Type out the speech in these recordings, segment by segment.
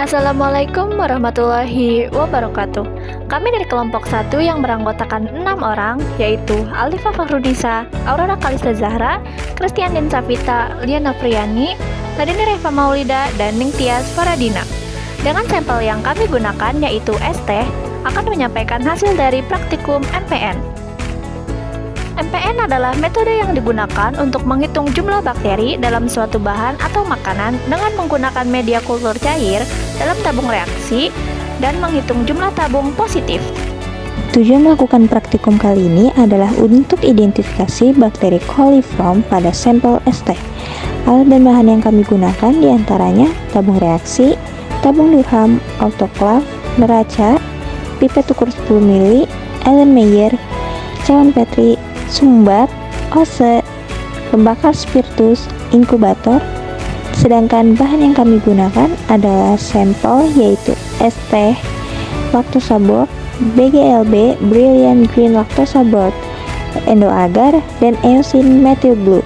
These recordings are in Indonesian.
Assalamualaikum warahmatullahi wabarakatuh. Kami dari kelompok 1 yang beranggotakan 6 orang, yaitu Alifa Fakhrudisa, Aurora Kalista Zahra, Christian Din Safita, Liana Priyani, Ladini Reva Maulida, dan Ningtyas Faradina. Dengan sampel yang kami gunakan, yaitu ST, akan menyampaikan hasil dari praktikum MPN. MPN adalah metode yang digunakan untuk menghitung jumlah bakteri dalam suatu bahan atau makanan dengan menggunakan media kultur cair dalam tabung reaksi dan menghitung jumlah tabung positif. Tujuan melakukan praktikum kali ini adalah untuk identifikasi bakteri coliform pada sampel ST. Alat dan bahan yang kami gunakan diantaranya tabung reaksi, tabung Durham, autoclave, neraca, pipet ukur 10 ml, Erlenmeyer, cawan Petri, sumbat, ose, pembakar spiritus, inkubator. Sedangkan bahan yang kami gunakan adalah sampel yaitu ST, lactosa board, BGLB, Brilliant Green Lactosa Board, endoagar, dan eosin methyl blue.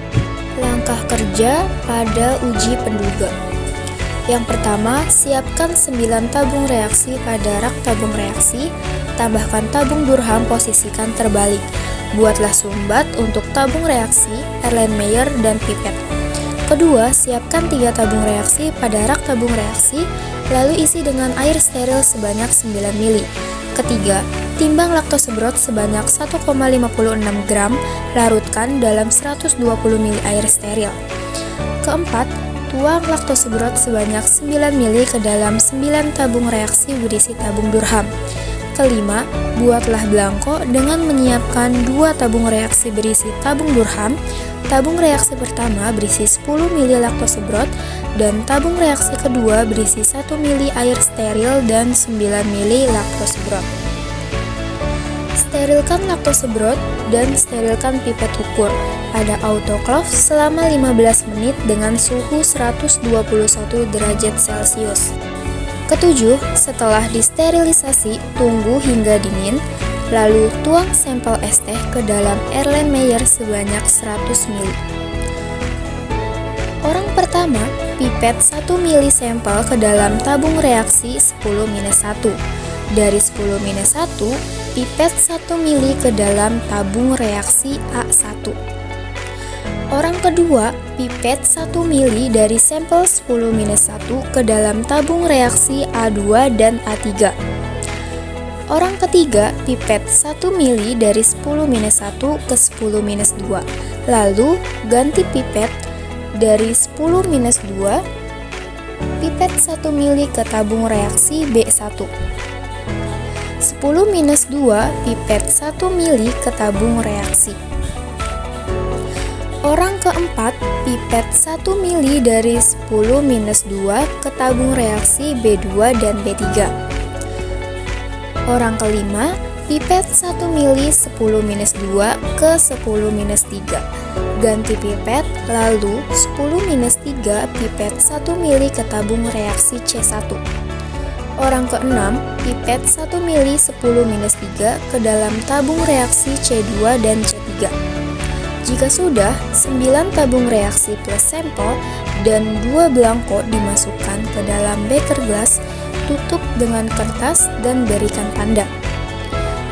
Langkah kerja pada uji penduga. Yang pertama, siapkan 9 tabung reaksi pada rak tabung reaksi, tambahkan tabung Durham, posisikan terbalik. Buatlah sumbat untuk tabung reaksi, Erlenmeyer, dan pipet. Kedua, siapkan 3 tabung reaksi pada rak tabung reaksi, lalu isi dengan air steril sebanyak 9 ml. Ketiga, timbang laktosa broth sebanyak 1,56 gram, larutkan dalam 120 ml air steril. Keempat, tuang laktosa broth sebanyak 9 ml ke dalam 9 tabung reaksi berisi tabung Durham. Kelima, buatlah belangko dengan menyiapkan 2 tabung reaksi berisi tabung Durham, tabung reaksi pertama berisi 10 ml laktosa broth, dan tabung reaksi kedua berisi 1 ml air steril dan 9 ml laktosa broth. Sterilkan laktosa broth dan sterilkan pipet ukur pada autoclave selama 15 menit dengan suhu 121 derajat Celcius. Ketujuh, setelah disterilisasi, tunggu hingga dingin, lalu tuang sampel ST ke dalam Erlenmeyer sebanyak 100 ml. Orang pertama, pipet 1 ml sampel ke dalam tabung reaksi 10-1. Dari 10-1, pipet 1 ml ke dalam tabung reaksi A1. Orang kedua, pipet 1 ml dari sampel 10-1 ke dalam tabung reaksi A2 dan A3. Orang ketiga, pipet 1 ml dari 10-1 ke 10-2. Lalu, ganti pipet dari 10-2, pipet 1 ml ke tabung reaksi B1. 10-2, pipet 1 ml ke tabung reaksi. Orang keempat, pipet 1 ml dari 10-2 ke tabung reaksi B2 dan B3. Orang kelima, pipet 1 ml 10-2 ke 10-3. Ganti pipet, lalu 10-3 pipet 1 ml ke tabung reaksi C1. Orang keenam, pipet 1 ml 10-3 ke dalam tabung reaksi C2 dan C3. Jika sudah, 9 tabung reaksi plus sampel dan 2 belangko dimasukkan ke dalam beker gelas, tutup dengan kertas dan berikan tanda.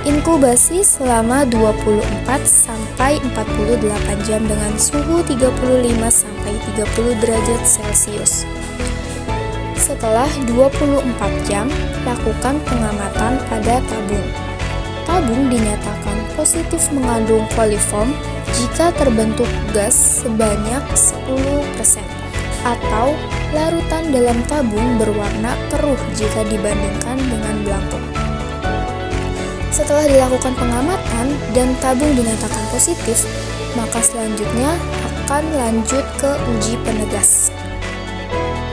Inkubasi selama 24-48 jam dengan suhu 35-30 derajat Celcius. Setelah 24 jam, lakukan pengamatan pada tabung. Tabung dinyatakan positif mengandung coliform jika terbentuk gas sebanyak 10% atau larutan dalam tabung berwarna keruh jika dibandingkan dengan belangko. Setelah dilakukan pengamatan dan tabung dinyatakan positif, maka selanjutnya akan lanjut ke uji penegas.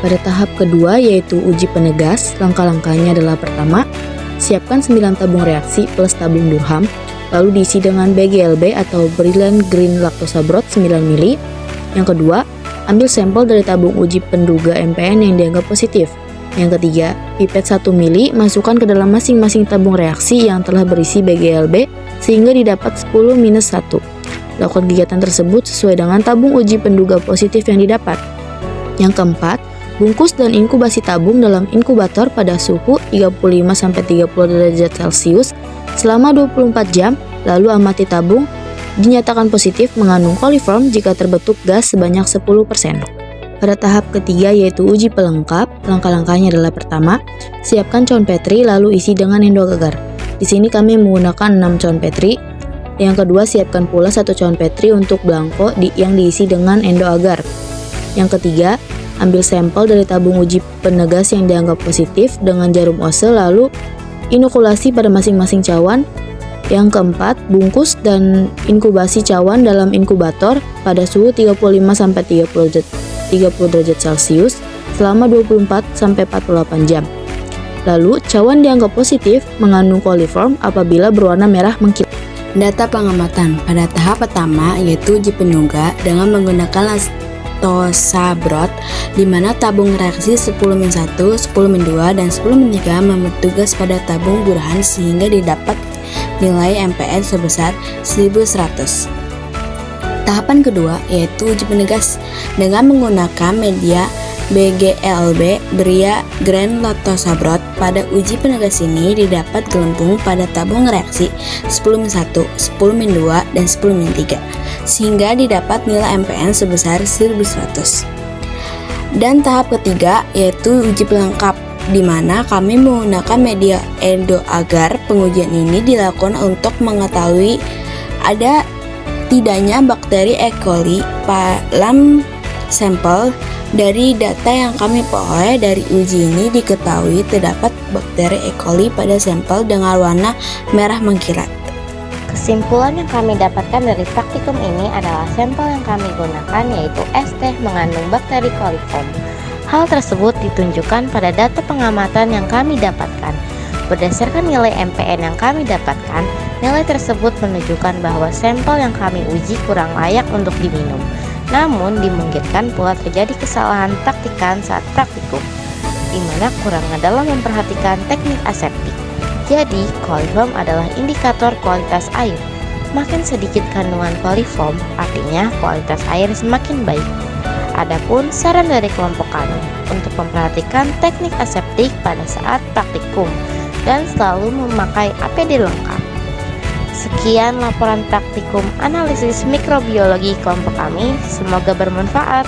Pada tahap kedua yaitu uji penegas, langkah-langkahnya adalah pertama, siapkan 9 tabung reaksi plus tabung Durham, lalu diisi dengan BGLB atau Brilliant Green Lactosa Broth 9 ml. Yang kedua, ambil sampel dari tabung uji penduga MPN yang dianggap positif. Yang ketiga, pipet 1 ml masukkan ke dalam masing-masing tabung reaksi yang telah berisi BGLB sehingga didapat 10-1. Lakukan kegiatan tersebut sesuai dengan tabung uji penduga positif yang didapat. Yang keempat, Bungkus dan inkubasi tabung dalam inkubator pada suhu 35-30 derajat Celcius selama 24 jam, lalu amati tabung dinyatakan positif mengandung coliform jika terbentuk gas sebanyak 10%. Pada tahap ketiga yaitu uji pelengkap, langkah-langkahnya adalah pertama, siapkan cawan Petri lalu isi dengan endo agar. Di sini kami menggunakan 6 cawan Petri. Yang kedua, siapkan pula 1 cawan Petri untuk belangko yang diisi dengan endo agar. Yang ketiga, ambil sampel dari tabung uji penegas yang dianggap positif dengan jarum ose lalu inokulasi pada masing-masing cawan. Yang keempat, bungkus dan inkubasi cawan dalam inkubator pada suhu 35-30 derajat Celcius selama 24-48 jam. Lalu, cawan dianggap positif mengandung coliform apabila berwarna merah mengkilat. Data pengamatan pada tahap pertama yaitu uji penyangga dengan menggunakan Lactosabrod, di mana tabung reaksi 10-1, 10-2, dan 10-3 membentuk gas pada tabung Burhan sehingga didapat nilai MPN sebesar 1100. Tahapan kedua yaitu uji penegas dengan menggunakan media BGLB beria Grand Lactosabrod. Pada uji penegas ini didapat gelembung pada tabung reaksi 10-1, 10-2, dan 10-3 sehingga didapat nilai MPN sebesar 1100. Dan tahap ketiga yaitu uji pelengkap, di mana kami menggunakan media endo agar. Pengujian ini dilakukan untuk mengetahui ada tidaknya bakteri E. coli dalam sampel. Dari data yang kami peroleh dari uji ini diketahui terdapat bakteri E. coli pada sampel dengan warna merah mengkilat. Kesimpulan yang kami dapatkan dari praktikum ini adalah sampel yang kami gunakan yaitu es teh mengandung bakteri coliform. Hal tersebut ditunjukkan pada data pengamatan yang kami dapatkan. Berdasarkan nilai MPN yang kami dapatkan, nilai tersebut menunjukkan bahwa sampel yang kami uji kurang layak untuk diminum. Namun dimungkinkan pula terjadi kesalahan taktikan saat praktikum, di mana kurangnya dalam memperhatikan teknik aseptik. Jadi, coliform adalah indikator kualitas air. Makin sedikit kandungan coliform, artinya kualitas air semakin baik. Adapun saran dari kelompok kami untuk memperhatikan teknik aseptik pada saat praktikum dan selalu memakai APD lengkap. Sekian laporan praktikum analisis mikrobiologi kelompok kami, semoga bermanfaat.